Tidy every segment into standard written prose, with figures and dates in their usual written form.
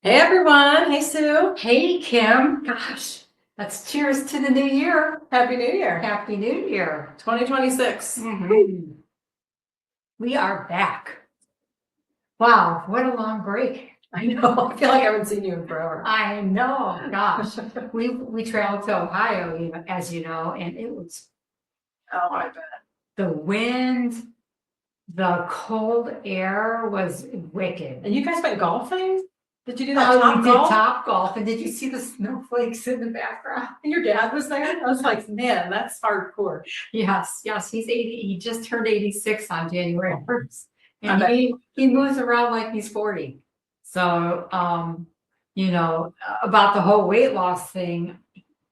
Hey everyone. Hey Sue. Hey Kim, gosh, let's cheers to the new year. Happy New Year. Happy New Year. 2026. We are back. Wow, what a long break. I know. I feel like I haven't seen you in forever. I know, gosh. We traveled to Ohio, as you know, and it was Oh, I bet. the wind, the cold air was wicked. And you guys went golfing? Did you do that We top did golf? top golf, and did you see the snowflakes in the background? And your dad was there? I was like, man, that's hardcore. Yes, he's 80. He just turned 86 on January 1st. I And bet. he moves around like he's 40. So, about the whole weight loss thing,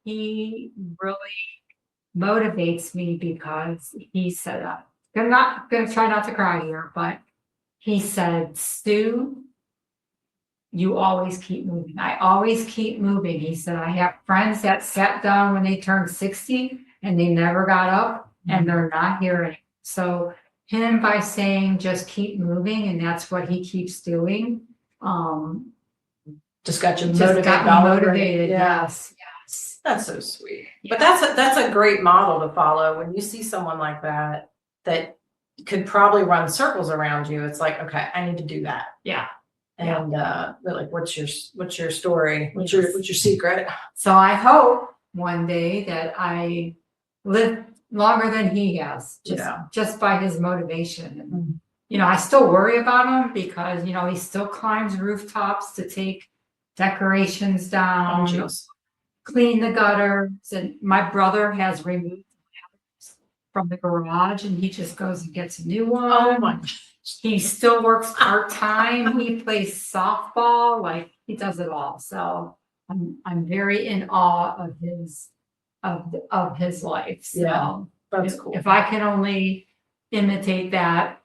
he really motivates me because he said, I'm not going to try not to cry here, but he said, Stu, you always keep moving. I always keep moving. He said, I have friends that sat down when they turned 60 and they never got up and they're not here anymore. So him by saying just keep moving, and that's what he keeps doing. Just got you Just motivated. got me all over. motivated. Yeah. Yes. That's so sweet. Yeah. But that's a great model to follow. When you see someone like that could probably run circles around you, it's like, okay, I need to do that. Yeah. And they're like, what's your story? What's your secret? So I hope one day that I live longer than he has, just by his motivation. And, I still worry about him because, he still climbs rooftops to take decorations down, clean the gutters. And my brother has removed from the garage and he just goes and gets a new one. Oh my gosh. He still works part-time. He plays softball, like he does it all. So I'm very in awe of his life. So yeah, that's cool. If I can only imitate that,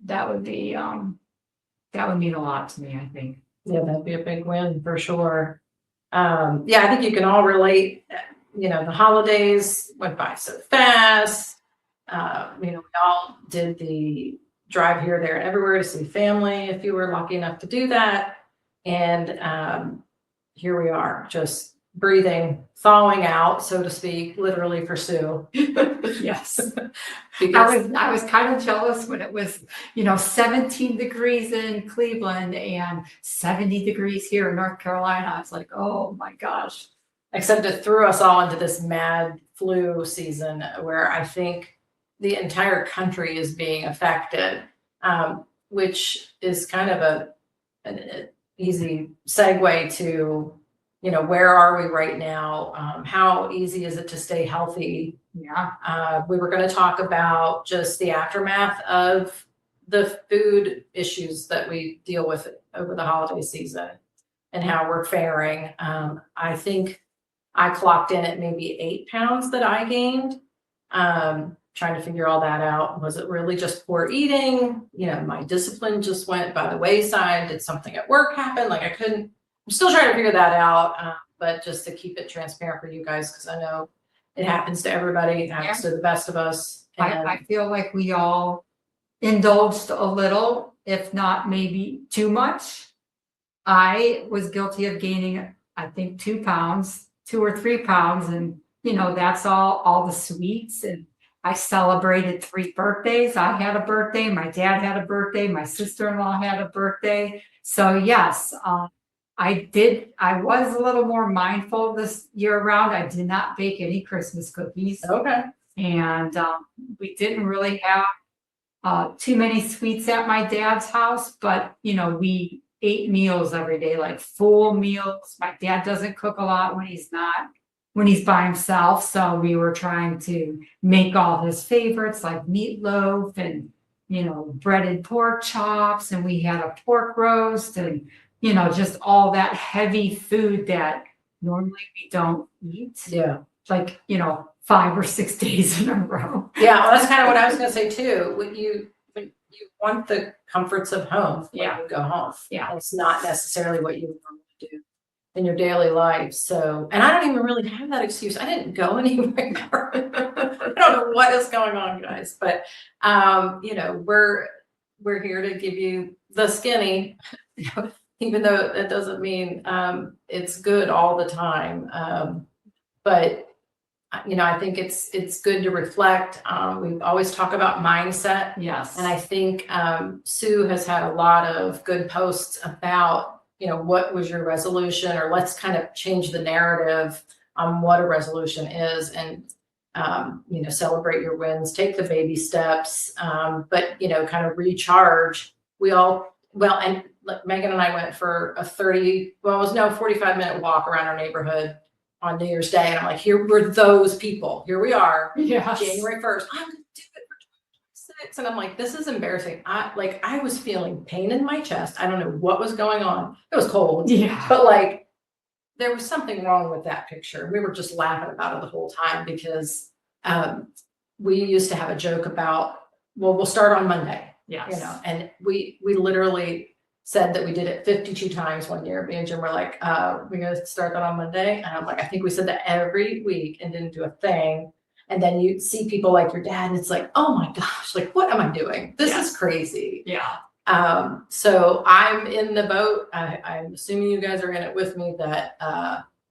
that would be that would mean a lot to me, I think. Yeah, that'd be a big win for sure. I think you can all relate. The holidays went by so fast. We all did the drive here, there, and everywhere to see family if you were lucky enough to do that. And here we are, just breathing, thawing out, so to speak, literally for Sue. Yes. I was kind of jealous when it was, 17 degrees in Cleveland and 70 degrees here in North Carolina. I was like, oh my gosh. Except it threw us all into this mad flu season where I think the entire country is being affected, which is kind of an easy segue to, where are we right now? How easy is it to stay healthy? Yeah. We were going to talk about just the aftermath of the food issues that we deal with over the holiday season and how we're faring. I think I clocked in at maybe 8 pounds that I gained. Trying to figure all that out. Was it really just poor eating? My discipline just went by the wayside. Did something at work happen? I'm still trying to figure that out. But just to keep it transparent for you guys, because I know it happens to everybody. It happens to the best of us. And I feel like we all indulged a little, if not maybe too much. I was guilty of gaining, I think, 2 pounds, 2 or 3 pounds. And, that's all the sweets. And I celebrated 3 birthdays. I had a birthday. My dad had a birthday. My sister-in-law had a birthday. So yes, I was a little more mindful this year around. I did not bake any Christmas cookies. Okay. And we didn't really have too many sweets at my dad's house, but we ate meals every day, like full meals. My dad doesn't cook a lot when he's by himself. So we were trying to make all his favorites like meatloaf and, breaded pork chops. And we had a pork roast and, just all that heavy food that normally we don't eat. Yeah. Like, 5 or 6 days in a row. Yeah. Well, that's kind of what I was going to say too. When you want the comforts of home when you go home. Yeah. It's not necessarily what you normally do in your daily life. So, and I don't even really have that excuse. I didn't go anywhere. I don't know what is going on, guys, but we're here to give you the skinny even though it doesn't mean it's good all the time. But I think it's good to reflect. We always talk about mindset. Yes. And I think Sue has had a lot of good posts about, what was your resolution, or let's kind of change the narrative on what a resolution is, and celebrate your wins, take the baby steps, but kind of recharge. And like Megan and I went for a 45-minute walk around our neighborhood on New Year's Day, and I'm like, here we're those people. Here we are, Yes. January 1st. I'm gonna do it for 2026, and I'm like, this is embarrassing. I was feeling pain in my chest. I don't know what was going on. It was cold, Yeah. but like there was something wrong with that picture. We were just laughing about it the whole time because we used to have a joke about, well, we'll start on Monday. Yes. And we literally said that we did it 52 times one year. Me and Jim were like, we're going to start that on Monday. And I'm like, I think we said that every week and didn't do a thing. And then you see people like your dad, and it's like, oh my gosh, like, what am I doing? This is crazy. Yeah. So I'm in the boat. I'm assuming you guys are in it with me, that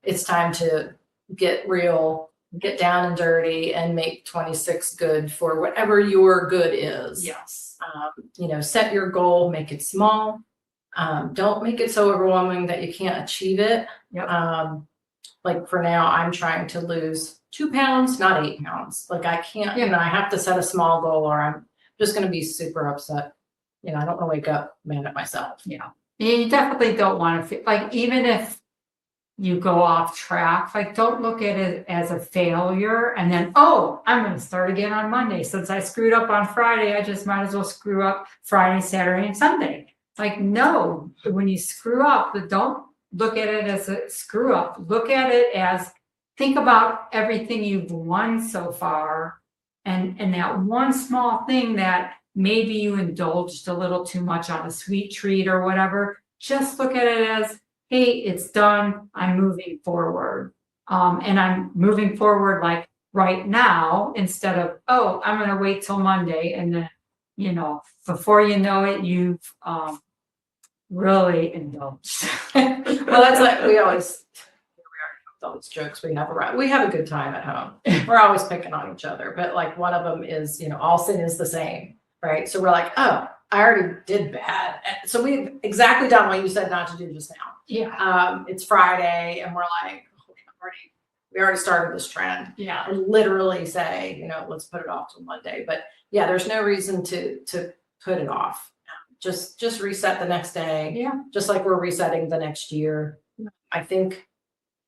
it's time to get real, get down and dirty, and make 26 good for whatever your good is. Yes. Set your goal, make it small. Don't make it so overwhelming that you can't achieve it. Yep. Like for now, I'm trying to lose 2 pounds, not 8 pounds. Like I can't, I have to set a small goal, or I'm just going to be super upset. I don't want to wake up mad at myself. Yeah. You definitely don't want to feel like, even if you go off track, like, don't look at it as a failure and then, oh, I'm going to start again on Monday. Since I screwed up on Friday, I just might as well screw up Friday, Saturday, and Sunday. Like, no, when you screw up, don't look at it as a screw up. Look at it as, think about everything you've won so far, and that one small thing that maybe you indulged a little too much on a sweet treat or whatever. Just look at it as, hey, it's done. I'm moving forward. And I'm moving forward like right now, instead of, oh, I'm going to wait till Monday. And then, before you know it, you've really indulged. Well, that's like we always those jokes we have around. We have a good time at home. We're always picking on each other, but like one of them is, all sin is the same, right? So we're like, oh, I already did bad. So we've exactly done what you said not to do just now. Yeah. It's Friday, and we're like, we already started this trend. Yeah. And literally say, let's put it off till Monday. But yeah, there's no reason to put it off. Just reset the next day. Yeah. Just like we're resetting the next year. I think,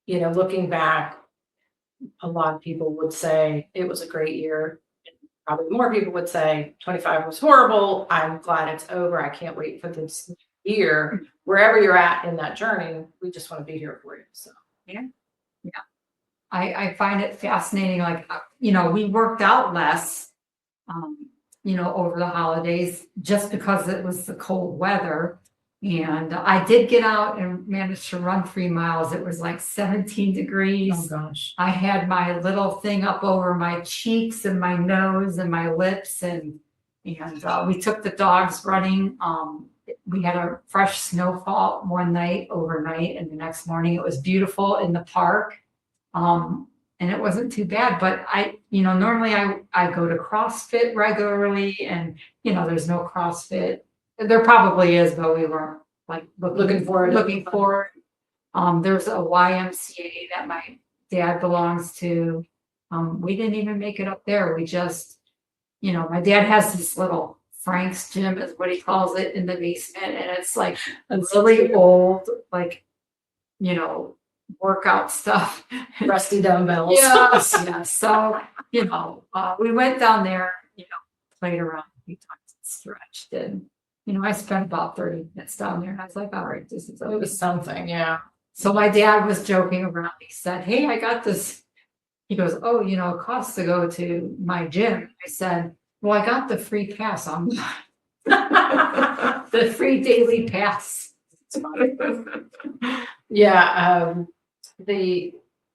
looking back, a lot of people would say it was a great year. Probably more people would say 25 was horrible. I'm glad it's over. I can't wait for this year. Wherever you're at in that journey, we just want to be here for you. So yeah. I find it fascinating. Like, we worked out less, over the holidays, just because it was the cold weather. And I did get out and managed to run 3 miles. It was like 17 degrees. oh gosh. I had my little thing up over my cheeks and my nose and my lips, and we took the dogs running. We had a fresh snowfall one night overnight, and the next morning it was beautiful in the park. And it wasn't too bad, but normally I go to CrossFit regularly, and there's no CrossFit. There probably is, but we weren't like looking forward. There's a YMCA that my dad belongs to. We didn't even make it up there. We just, my dad has this little Frank's gym, is what he calls it, in the basement, and it's like really old, like, workout stuff, Rusty dumbbells. yes. So we went down there, played around a few times, stretched, and I spent about 30 minutes down there, and I was like, all right, this is It was something. Yeah. So my dad was joking around. He said, hey, I got this. He goes, oh, it costs to go to my gym. I said, well, I got the free pass on the free daily pass. Yeah.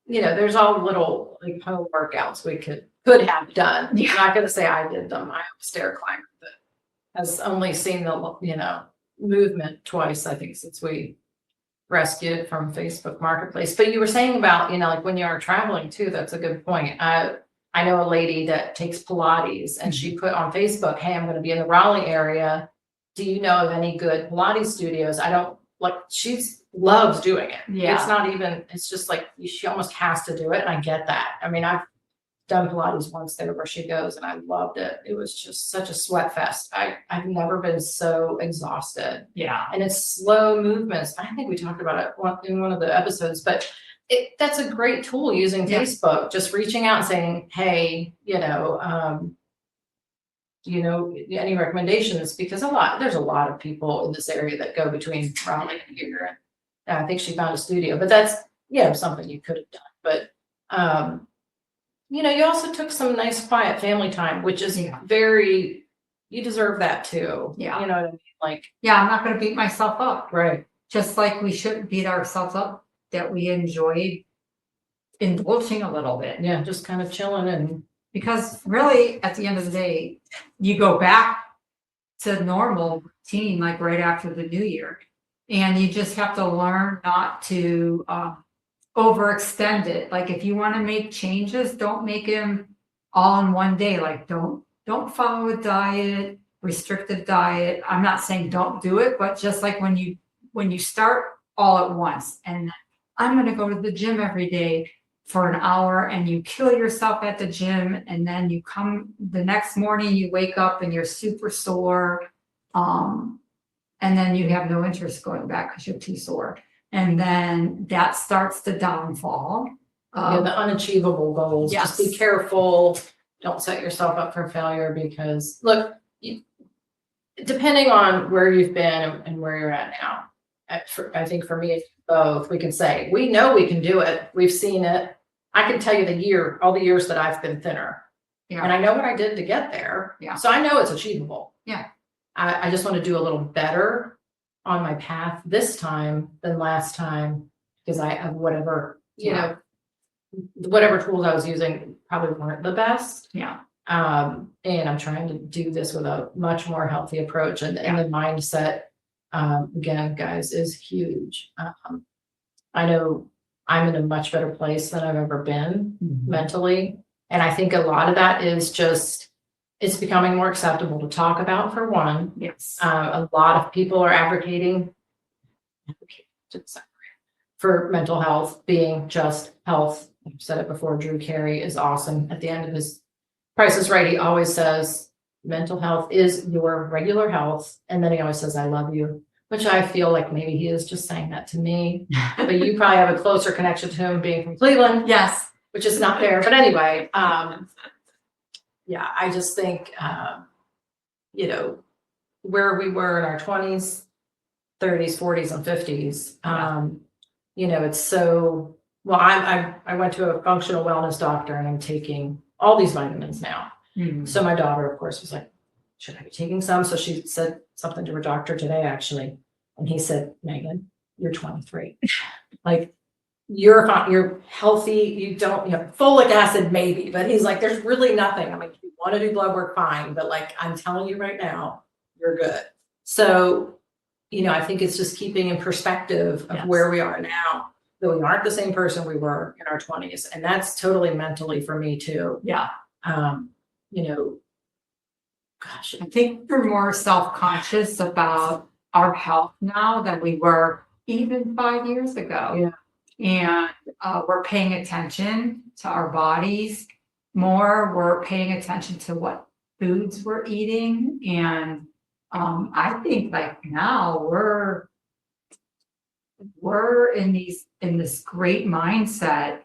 There's all little like home workouts we could have done. Yeah. I'm not going to say I did them. I'm a stair climber that has only seen the movement twice, I think, since we rescued from Facebook Marketplace. But you were saying about, like when you are traveling too, that's a good point. I know a lady that takes Pilates and she put on Facebook, hey, I'm going to be in the Raleigh area. Do you know of any good Pilates studios? I don't like, loves doing it. Yeah. It's not even, it's just like, she almost has to do it. And I get that. I mean, I've done Pilates once there where she goes and I loved it. It was just such a sweat fest. I've never been so exhausted. Yeah. And it's slow movements. I think we talked about it in one of the episodes, but that's a great tool using Yeah. Facebook, just reaching out and saying, hey, any recommendations? Because there's a lot of people in this area that go between Raleigh and here. And I think she found a studio, but that's, something you could have done. But, you also took some nice quiet family time, which is you deserve that too. Yeah. You know what I mean? Like, I'm not going to beat myself up. right. Just like we shouldn't beat ourselves up that we enjoyed indulging a little bit. Yeah. Just kind of chilling and. Because really, at the end of the day, you go back to normal routine, like right after the new year. And you just have to learn not to overextend it. Like if you want to make changes, don't make them all in one day. Like don't follow a diet, restrictive diet. I'm not saying don't do it, but just like when you start all at once and I'm going to go to the gym every day for an hour and you kill yourself at the gym and then you come the next morning, you wake up and you're super sore. And then you have no interest going back because you're too sore. And then that starts the downfall. The unachievable goals. Yes. Just be careful. Don't set yourself up for failure because look, depending on where you've been and where you're at now, I think for me, both, we can say, we know we can do it. We've seen it. I can tell you all the years that I've been thinner. Yeah. And I know what I did to get there. Yeah. So I know it's achievable. Yeah. I just want to do a little better on my path this time than last time because I have whatever tools I was using probably weren't the best. Yeah. And I'm trying to do this with a much more healthy approach and the mindset, again, guys, is huge. I know I'm in a much better place than I've ever been mentally. And I think a lot of that is just, it's becoming more acceptable to talk about, for one. Yes. A lot of people are advocating for mental health being just health. I've said it before, Drew Carey is awesome. At the end of his Price is Right, he always says, mental health is your regular health. And then he always says, I love you, which I feel like maybe he is just saying that to me. But you probably have a closer connection to him being from Cleveland. Yes. Which is not fair. But anyway, I just think, where we were in our 20s, 30s, 40s, and 50s, it's so, well, I went to a functional wellness doctor and I'm taking all these vitamins now. So my daughter, of course, was like, should I be taking some? So she said something to her doctor today, actually. And he said, Megan, you're 23. Like, you're healthy. You don't, folic acid, maybe, but he's like, there's really nothing. I mean, if you want to do blood work, fine. But like, I'm telling you right now, you're good. So, I think it's just keeping in perspective of where we are now, that we aren't the same person we were in our 20s. And that's totally mentally for me too. Yeah. Gosh, I think we're more self-conscious about our health now than we were even 5 years ago. Yeah. And we're paying attention to our bodies more. We're paying attention to what foods we're eating. And I think like now we're in this great mindset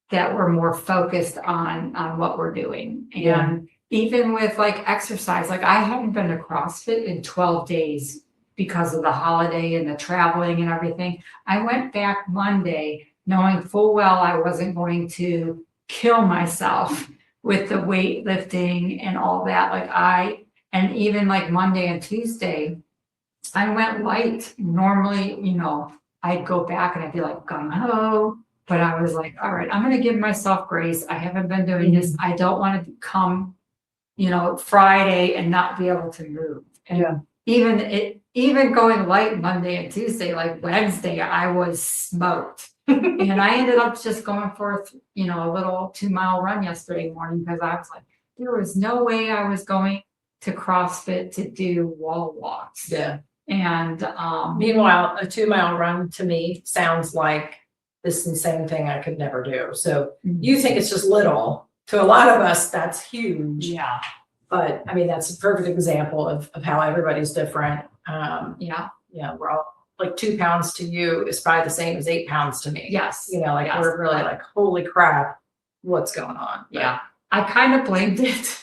that we're more focused on what we're doing. And even with like exercise, like I haven't been to CrossFit in 12 days because of the holiday and the traveling and everything. I went back Monday knowing full well I wasn't going to kill myself with the weightlifting and all that. And even like Monday and Tuesday, I went light. Normally, I'd go back and I'd be like gung-ho, but I was like, all right, I'm going to give myself grace. I haven't been doing this. I don't want to come, Friday and not be able to move. And even going light Monday and Tuesday, like Wednesday, I was smoked. And I ended up just going for, a little 2-mile run yesterday morning because I was like, there was no way I was going to CrossFit to do wall walks. Yeah. And Meanwhile, a 2-mile run to me sounds like this insane thing I could never do. So you think it's just little. To a lot of us, that's huge. yeah, But I mean, that's a perfect example of how everybody's different. yeah, We're all like 2 pounds to you is probably the same as 8 pounds to me. yes. Like yes. we're really like, holy crap, what's going on? Yeah, I kind of blamed it.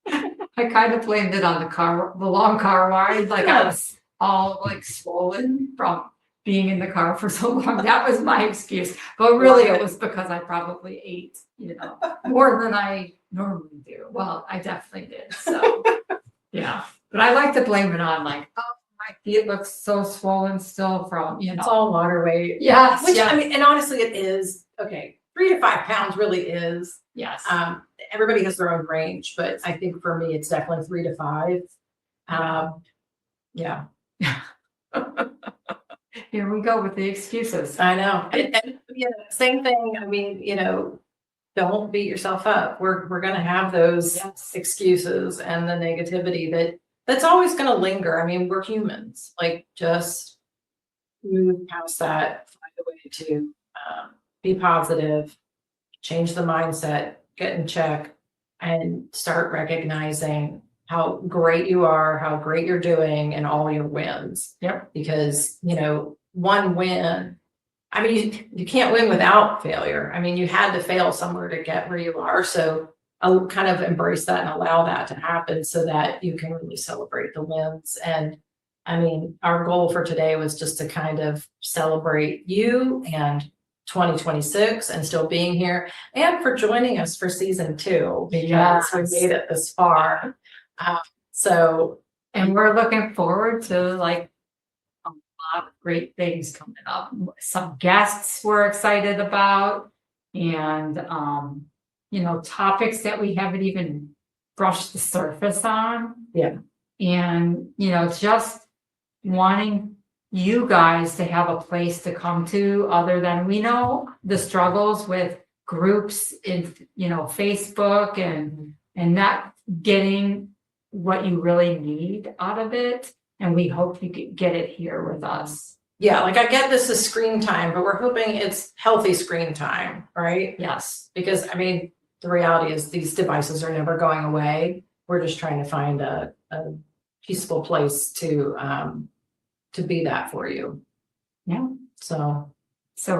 I kind of blamed it on the long car ride. Like I was all like swollen from being in the car for so long. That was my excuse. But really it was because I probably ate, more than I normally do. Well, I definitely did. So yeah. But I like to blame it on like, oh, my feet look so swollen still from, It's all water weight. Yes. Which yes, I mean, and honestly it is, okay, 3 to 5 pounds really is. yes. Everybody has their own range, but I think for me, it's definitely 3 to 5. Yeah. Here we go with the excuses. I know. And same thing. I mean, don't beat yourself up. We're going to have those Yes. excuses and the negativity that's always going to linger. I mean, we're humans. Like, just move past that, find a way to be positive, change the mindset, get in check, and start recognizing how great you are, how great you're doing, and all your wins. Yep. Because, one win, I mean, you can't win without failure. I mean, you had to fail somewhere to get where you are. So I'll kind of embrace that and allow that to happen so that you can really celebrate the wins. And I mean, our goal for today was just to kind of celebrate you and 2026 and still being here, and for joining us for season 2, because Yes. we made it this far. And we're looking forward to like a lot of great things coming up. Some guests we're excited about, and topics that we haven't even brushed the surface on. Yeah. And just wanting you guys to have a place to come to, other than we know the struggles with groups in Facebook and not getting what you really need out of it, and we hope you get it here with us. Yeah, like I get this is screen time, but we're hoping it's healthy screen time, right? Yes. Because I mean, the reality is these devices are never going away. We're just trying to find a peaceful place to be that for you. Yeah. So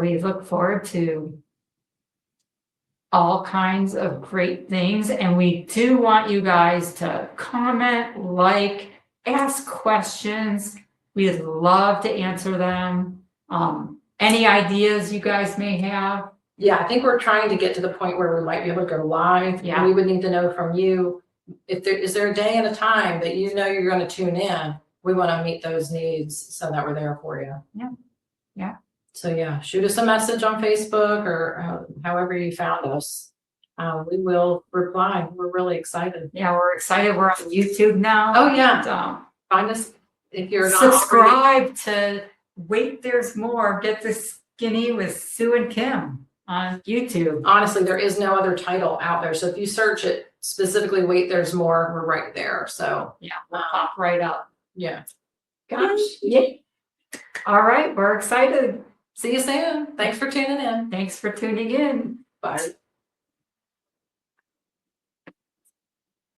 we look forward to all kinds of great things, and we do want you guys to comment, like, ask questions. We'd love to answer them. Any ideas you guys may have? yeah, I think we're trying to get to the point where we might be able to go live. Yeah. We would need to know from you if is there a day and a time that you're going to tune in. We want to meet those needs so that we're there for you. Yeah. Yeah. So yeah, shoot us a message on Facebook or however you found us. We will reply. We're really excited. Yeah, we're excited. We're on YouTube now. Oh yeah, And, find us if you're not already. subscribe to Wait There's More. Get the Skinny with Sue and Kim on YouTube. Honestly, there is no other title out there. So if you search it specifically, Wait There's More, we're right there. So Yeah, we'll pop right up. yeah. Gosh, yeah. All right, we're excited. See you soon. Thanks for tuning in. Thanks for tuning in. Bye.